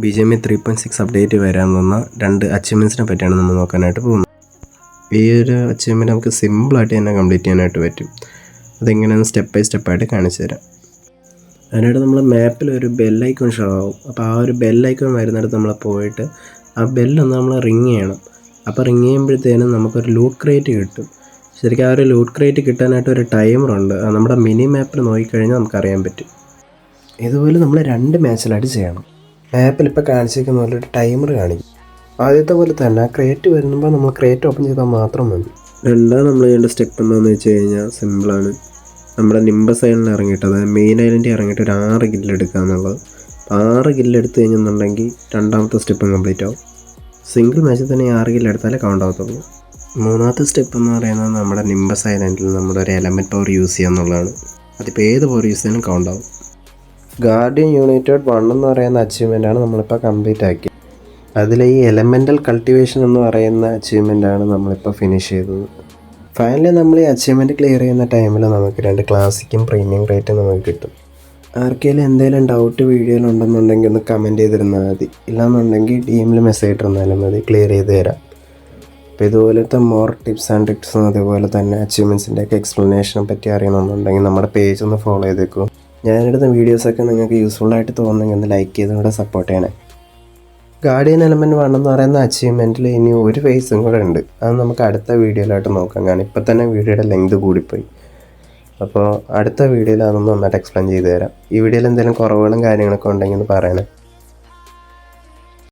BGMI 3.6 update വരാൻ വന്ന 2 അച്ചീവ്മെൻറ്റ്സിനെ പറ്റിയാണ് നമ്മൾ നോക്കാനായിട്ട് പോകുന്നത്. ഈ ഒരു അച്ചീവ്മെൻറ്റ് നമുക്ക് സിമ്പിളായിട്ട് തന്നെ കംപ്ലീറ്റ് ചെയ്യാനായിട്ട് പറ്റും. അതെങ്ങനെയാണെന്ന് സ്റ്റെപ്പ് ബൈ സ്റ്റെപ്പായിട്ട് കാണിച്ചു തരാം. അതിനായിട്ട് നമ്മൾ മാപ്പിൽ ഒരു ബെല്ലൈക്കൺ ഷോ ആവും. അപ്പോൾ ആ ഒരു ബെല്ലൈക്കൺ വരുന്നിടത്ത് നമ്മൾ പോയിട്ട് ആ ബെല്ലൊന്ന് നമ്മൾ റിങ് ചെയ്യണം. അപ്പോൾ റിങ് ചെയ്യുമ്പോഴത്തേനും നമുക്കൊരു ലൂട്ട് ക്രേറ്റ് കിട്ടും. ശരിക്കും ആ ഒരു ലൂട്ട് ക്രേറ്റ് കിട്ടാനായിട്ട് ഒരു ടൈമറുണ്ട്. അത് നമ്മുടെ മിനി മാപ്പിൽ നോക്കിക്കഴിഞ്ഞാൽ നമുക്കറിയാൻ പറ്റും. ഇതുപോലെ നമ്മൾ 2 മാച്ചിലായിട്ട് ചെയ്യണം. മാപ്പിൽ ഇപ്പോൾ കാണിച്ചിരിക്കുന്ന പോലെ ഒരു ടൈമർ കാണിക്കും. ആദ്യത്തെ പോലെ തന്നെ ആ ക്രേറ്റ് വരുമ്പോൾ നമ്മൾ ക്രേറ്റ് ഓപ്പൺ ചെയ്താൽ മാത്രം മതി. രണ്ടാമത് നമ്മൾ ചെയ്യേണ്ട സ്റ്റെപ്പ് എന്താണെന്ന് വെച്ച് കഴിഞ്ഞാൽ സിമ്പിളാണ്. നമ്മുടെ നിംബസ് ഐലൻഡിൽ ഇറങ്ങിയിട്ട്, അതായത് മെയിൻ ഐലൻഡിൽ ഇറങ്ങിയിട്ട് ഒരു 6 കില്ലെടുക്കുക എന്നുള്ളത്. 6 കില്ലെടുത്ത് കഴിഞ്ഞെന്നുണ്ടെങ്കിൽ രണ്ടാമത്തെ സ്റ്റെപ്പ് കംപ്ലീറ്റ് ആവും. സിംഗിൾ മാച്ചിൽ തന്നെ 6 കില്ലെടുത്താലേ കൗണ്ട് ആവത്തുള്ളൂ. മൂന്നാമത്തെ സ്റ്റെപ്പ് എന്ന് പറയുന്നത് നമ്മുടെ നിംബസ് ഐലൻഡിൽ നമ്മുടെ ഒരു എലമെൻറ്റ് പവർ യൂസ് ചെയ്യുക എന്നുള്ളതാണ്. അതിപ്പോൾ ഏത് പവർ യൂസ് ചെയ്യാനും കൗണ്ട് ആവും. ഗാർഡിയൻ യൂണിറ്റഡ് 1 എന്ന് പറയുന്ന അച്ചീവ്മെൻറ്റാണ് നമ്മളിപ്പോൾ കംപ്ലീറ്റ് ആക്കിയത്. അതിൽ ഈ എലമെൻ്റൽ കൾട്ടിവേഷൻ എന്ന് പറയുന്ന അച്ചീവ്മെൻറ്റാണ് നമ്മളിപ്പോൾ ഫിനിഷ് ചെയ്തത്. ഫൈനലി നമ്മൾ ഈ അച്ചീവ്മെൻറ്റ് ക്ലിയർ ചെയ്യുന്ന ടൈമിൽ നമുക്ക് 2 ക്ലാസിക്കും പ്രീമിയം റേറ്റും നമുക്ക് കിട്ടും. ആർക്കെങ്കിലും എന്തെങ്കിലും ഡൗട്ട് വീഡിയോയിലുണ്ടെന്നുണ്ടെങ്കിൽ ഒന്ന് കമൻറ്റ് ചെയ്തിരുന്നാൽ മതി. ഇല്ലാന്നുണ്ടെങ്കിൽ DMൽ മെസ്സേജ് ഇട്ടിരുന്നാലും മതി, ക്ലിയർ ചെയ്ത് തരാം. അപ്പോൾ ഇതുപോലത്തെ മോർ ടിപ്സ് ആൻഡ് ട്രിക്സും അതുപോലെ തന്നെ അച്ചീവ്മെൻറ്റ്സിൻ്റെയൊക്കെ എക്സ്പ്ലനേഷനെ പറ്റി അറിയണമെന്നുണ്ടെങ്കിൽ നമ്മുടെ പേജ് ഒന്ന് ഫോളോ ചെയ്തേക്കും. ഞാനെടുത്ത വീഡിയോസൊക്കെ നിങ്ങൾക്ക് യൂസ്ഫുള്ളായിട്ട് തോന്നുന്നെങ്കിൽ ഒന്ന് ലൈക്ക് ചെയ്തുകൂടെ സപ്പോർട്ട് ചെയ്യണേ. ഗാർഡിയൻ എലമെൻറ്റ് 1 എന്ന് പറയുന്ന അച്ചീവ്മെൻറ്റിൽ ഇനി ഒരു ഫേസും കൂടെ ഉണ്ട്. അത് നമുക്ക് അടുത്ത വീഡിയോയിലായിട്ട് നോക്കാം. കാരണം ഇപ്പം തന്നെ വീഡിയോയുടെ ലെങ്ത് കൂടിപ്പോയി. അപ്പോൾ അടുത്ത വീഡിയോയിൽ അതൊന്ന് നന്നായിട്ട് എക്സ്പ്ലെയിൻ ചെയ്ത് തരാം. ഈ വീഡിയോയിൽ എന്തെങ്കിലും കുറവുകളും കാര്യങ്ങളൊക്കെ ഉണ്ടെങ്കിൽ ഒന്ന് പറയണേ.